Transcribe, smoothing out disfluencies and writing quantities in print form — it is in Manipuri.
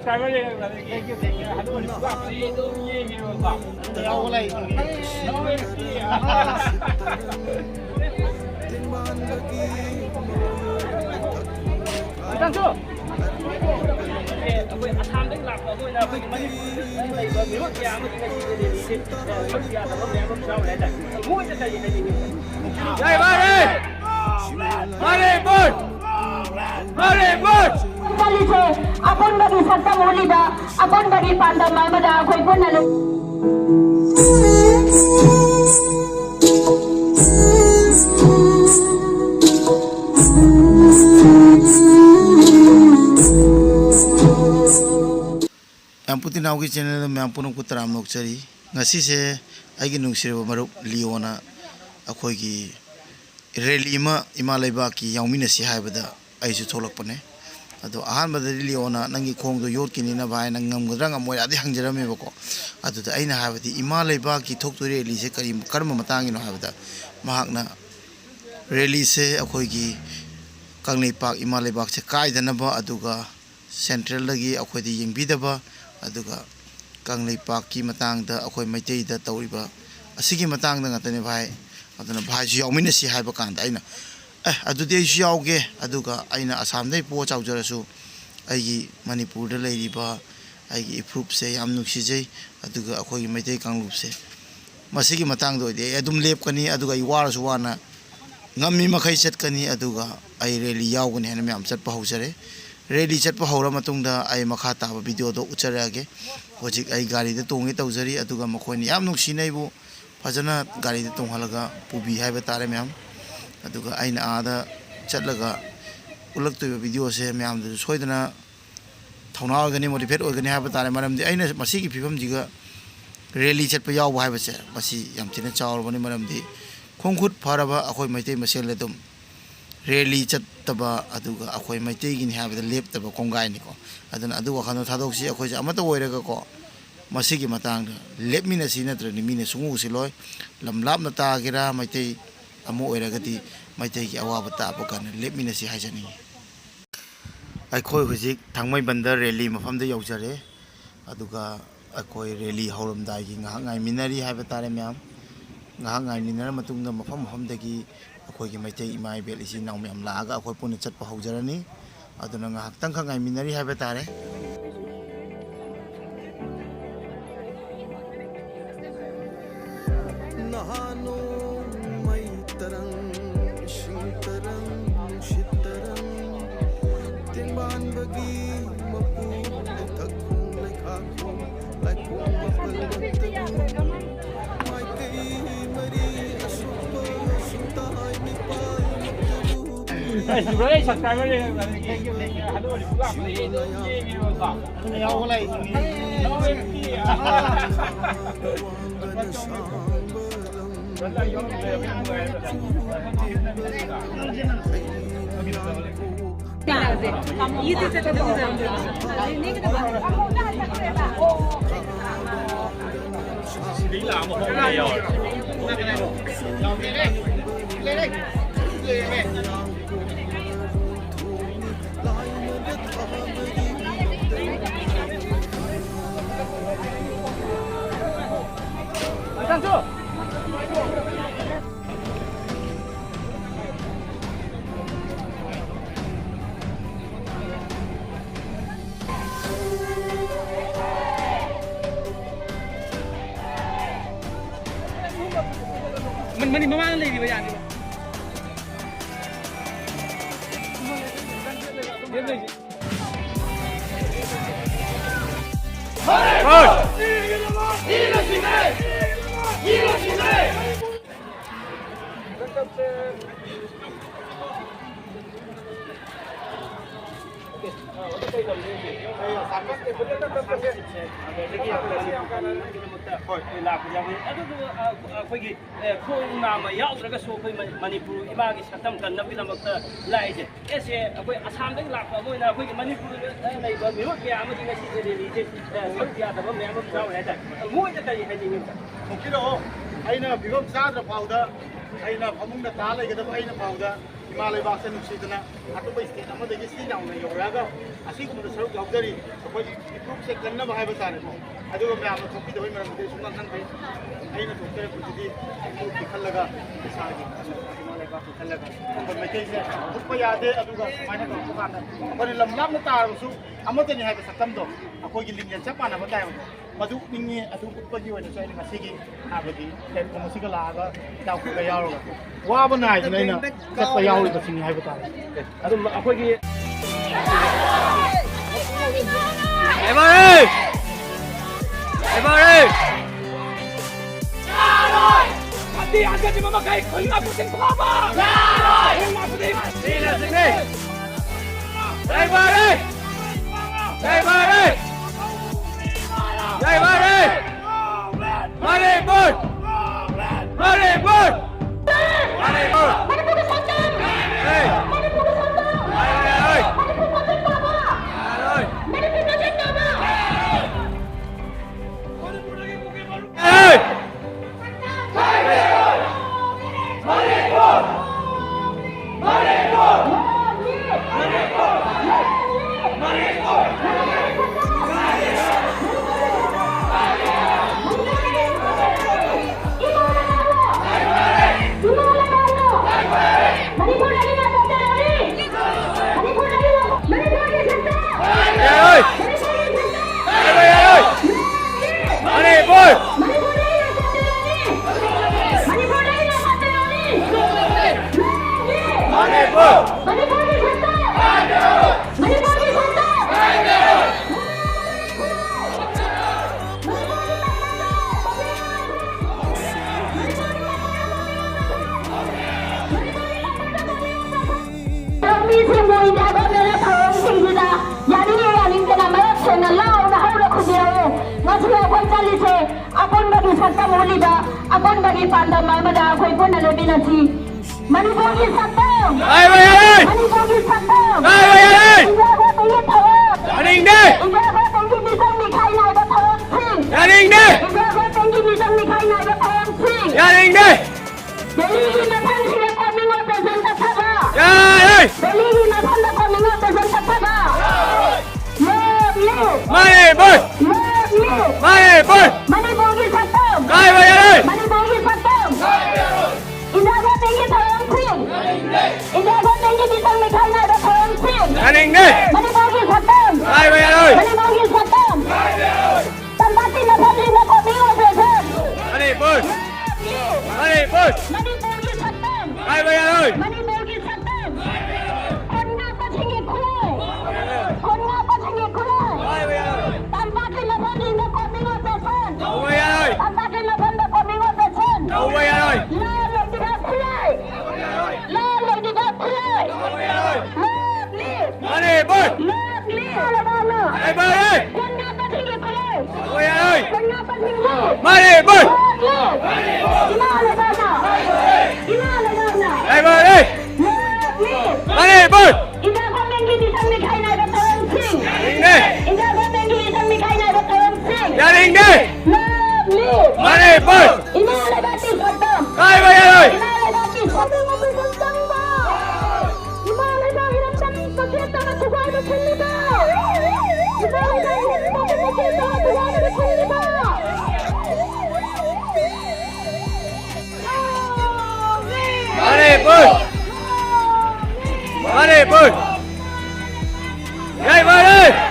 subscriber thank you hadu ni ba ni do ye ni ba yaw ko lai Tang chu akwai asam dai lak akwai na akwai mani lai ba mi ya ma ki ni ni ni ya da ba me ba shaw lai da mu ta ta ni ni dai ba re mare bot mare bot kali che apon bagi satta molida apon bagi pandam mamada akwai punna Puti nauki channel में पुनः कुतराम नोक्चरी ngasi se aigi nungsireba marup liona akhoi gi rally ma imalaiba ki yaumina si haibada aisu tholakpane ado ahan badari liona nangi khong do yot kini na bhai nang ngamgadra ngamoi adi hangjarame bako adu da aina habadi imalaiba ki thoktu rally se kari karma matangi no habada mahakna rally se akhoi gi kanglei pak imalaiba se kaidana ba aduga central lagi akhoi di yengbidaba aduga kanglei pak ki matang da akhoi maitei da tawriba asigi matang da ngatane bhai aduna bhai ji yaumina si haiba kan da aina adudi ai yauge aduga aina asam dai po chaujarasu aigi manipur da leiriba aigi improve se yam nuksijai aduga akhoi maitei kanglup se masigi matang do de adum lep kani aduga I warasu wana ngammi makhai chat kani aduga ai rally yaugani hena myam chat pa haujare rally chat pa haura matungda ai makha ta ba video do ucharage hojik ai gari da tongi tawjari aduga makhoi yam nuksinai bu fajana gari da tonghalaga pubi haiba tare myam aduga aina ada chatlaga ulaktu video se myam du soidana thona organi motivate organi haiba tare maram di aina masigi phibam jiga rally chat pa yaw ba haiba se masi yam china chawr bani maram di khongkhut faraba akhoi maitei masel ledum rally chat taba aduga akhoi maitei gini haiba lep taba kongai ni ko aduna adu wakhano thadoksi akhoi ja amata oiraga ko masigi matang lep mina si natra ni mina sungu siloi lamlap na ta gira maitei amu oiraga di maitei ki awaba ta pa kan lep mina si haijani akhoi hujik thangmai bandar rally mafam da yaujare aduga akhoi rally hauram dai gi nga ngai minari haiba tare myam nga ngai minara matungda mafam mafam dagi akhoi gi maitei imai bel isi naw myam laaga akhoi puni chat pa haujarani aduna nga tang kha ngai minari haiba tare nahano mai tarang shintarang shitarang timban bagi mapu thakung lekhakhung laikung mapalwatagu mai kai mari asupa sutai nipal subscriber thank you hadu ni ba ni do ye ni ba yaw ko lai Tang chu mình mama lên đi bây giờ ꯑꯩꯈꯣꯏꯒꯤ ꯈꯣꯡ ꯅꯥꯝꯃ ꯌꯥꯎꯗ꯭ꯔꯒꯁꯨ ꯑꯩꯈꯣꯏ ꯃꯅꯤꯄꯨꯔ ꯏꯃꯥꯒꯤ ꯁꯛꯇꯝ ꯀꯟꯅꯕꯒꯤꯗꯃꯛꯇ ꯂꯥꯛꯏꯁꯦ ꯑꯦꯁꯦ ꯑꯩꯈꯣꯏ ꯑꯁꯥꯝꯗꯒꯤ ꯂꯥꯛꯄ ꯑꯃ ꯑꯣꯏꯅ ꯑꯩꯈꯣꯏꯒꯤ ꯃꯅꯤꯄꯨꯔꯗ ꯂꯩꯕ ꯃꯤꯑꯣꯏ ꯀꯌꯥ ꯑꯃꯗꯤ ꯉꯁꯤꯁꯦ ꯔꯦꯂꯤꯁꯦ ꯁꯔꯨꯛ ꯌꯥꯗꯕ ꯃꯌꯥꯝ ꯑꯃ ꯌꯥꯎꯔꯦ ꯍꯥꯏꯇꯥꯔꯦ ꯃꯣꯏꯗ ꯀꯔꯤ ꯍꯥꯏꯅꯤꯡꯉꯤ ꯊꯣꯛꯄꯤꯔꯛꯑꯣ ꯑꯩꯅ ꯐꯤꯕꯝ ꯆꯥꯗ꯭ꯔ ꯐꯥꯎꯗ ꯑꯩꯅ ꯐꯃꯨꯡꯗ ꯇꯥ ꯂꯩꯒꯗꯕ ꯑꯩꯅ ꯐꯥꯎꯗ ꯏꯃꯥ ꯂꯩꯕꯥꯛꯁꯦ ꯅꯨꯡꯁꯤꯗꯅ ꯑꯇꯣꯞꯄ ꯁ꯭ꯇꯦꯠ ꯑꯃꯗꯒꯤ ꯁꯤ ꯌꯥꯝꯅ ꯌꯧꯔꯛꯑꯒ ꯑꯁꯤꯒꯨꯝꯕꯗ ꯁꯔꯨꯛ ꯌꯥꯎꯖꯔꯤ ꯑꯩꯈꯣꯏ ꯏꯝꯄ꯭ꯔꯨꯞꯁꯦ ꯀꯟꯅꯕ ꯍꯥꯏꯕ ꯇꯥꯔꯦꯀꯣ ꯑꯗꯨꯒ ꯃꯌꯥꯝꯅ ꯊꯣꯛꯄꯤꯗꯕꯒꯤ ꯃꯔꯝꯗꯤ ꯁꯨꯡꯈꯪ ꯈꯪꯗꯦ ꯑꯩꯅ ꯊꯣꯛꯆꯔꯛꯄꯁꯤꯗꯤ ꯏꯝꯄ꯭ꯔꯨꯞꯀꯤ ꯈꯜꯂꯒ ꯏꯁꯥꯒꯤ ꯏꯃꯥ ꯂꯩꯕꯥꯛꯀꯤ ꯈꯜꯂꯒ ꯑꯩꯈꯣꯏ ꯃꯩꯇꯩꯁꯦ ꯎꯠꯄ ꯌꯥꯗꯦ ꯑꯗꯨꯒ ꯁꯨꯃꯥꯏꯅ ꯇꯧꯔꯛꯄ ꯀꯥꯟꯗ ꯑꯩꯈꯣꯏꯅ ꯂꯝ ꯂꯥꯞꯅ ꯇꯥꯔꯕꯁꯨ ꯑꯃꯠꯇꯅꯤ ꯍꯥꯏꯕ ꯁꯛꯇꯝꯗꯣ ꯑꯩꯈꯣꯏꯒꯤ ꯂꯤꯡꯖꯦꯜ ꯆꯞ ꯃꯥꯟꯅꯕ ꯇꯥꯏꯕꯗꯣ ꯃꯗꯨ ꯎꯠꯅꯤꯡꯉꯤ ꯑꯗꯨ ꯎꯠꯄꯒꯤ ꯑꯣꯏꯅꯁꯨ ꯑꯩꯅ ꯉꯁꯤꯒꯤ ꯍꯥꯏꯕꯗꯤ ꯄ꯭ꯂꯦꯠꯐꯣꯝ ꯑꯁꯤꯒ ꯂꯥꯛꯑꯒ ꯏꯅꯥꯎꯈꯠꯂ ꯌꯥꯎꯔꯒ 와보 나이도 이나 zet바 야우리도 지금 해보다. 아주 아코기. 에바레. 에바레. 안돼 안 가지 마마 가이 거기 앞에 생 봐봐. 에바레. 에바레. 에바레. 마레 볼. 마레 볼. Apun bagi sakta mulida, apun bagi pandai mada aku pun ada binasi. Mani bagi sakta. Ay ay. Mani bagi sakta. Ay ay. India ko tinggi thawat. Aning de. India ko tinggi bisang dikhai nai ba thawat sing. Aning de. India ko tinggi bisang dikhai nai ba thawat sing. Aning de. Delhi ki nathan sila coming out present thaba. Ay. Delhi ki nathan da coming out present thaba. Mani boy. Mani boy. Mani bogi satam. Kai bayar. Mani bogi satam. India ko tinggi thawat sing. India ko tinggi bisang dikhai nai ba thawat sing. Aning de. Mani bogi satam. Kai bayar. Mani bogi satam. Tambati nathan sila coming out present. Mani boy. Mani boy. Mani bogi satam. Kai bayar. Mani bogi satam. Konna pa singi khulai. Konna pa singi khulai. Kai bayar. Tambati nathan sila coming out present. Kai bayar. Tambati nathan sila coming out present. Kai bayar. La lady da khulai. La lady da khulai. Kai bayar. Mani boy. Kai bayar. Konna pa singi khulai. Kai bayar. Konna pa singi. Mani boy. Hey, buddy! Money, boy! India ko mengi bisang dikhai nai ba thawat sing. India ko mengi bisang dikhai nai ba thawat sing. Yaring de. Money, boy! India bati satam. Kai bayar. India bati satam mo satam ba. India ba hiram tan paketa na sugai ba chelli ba. India ba hiram tan paketa na sugai ba chelli ba. Money, boy! Money, boy! Hey, buddy!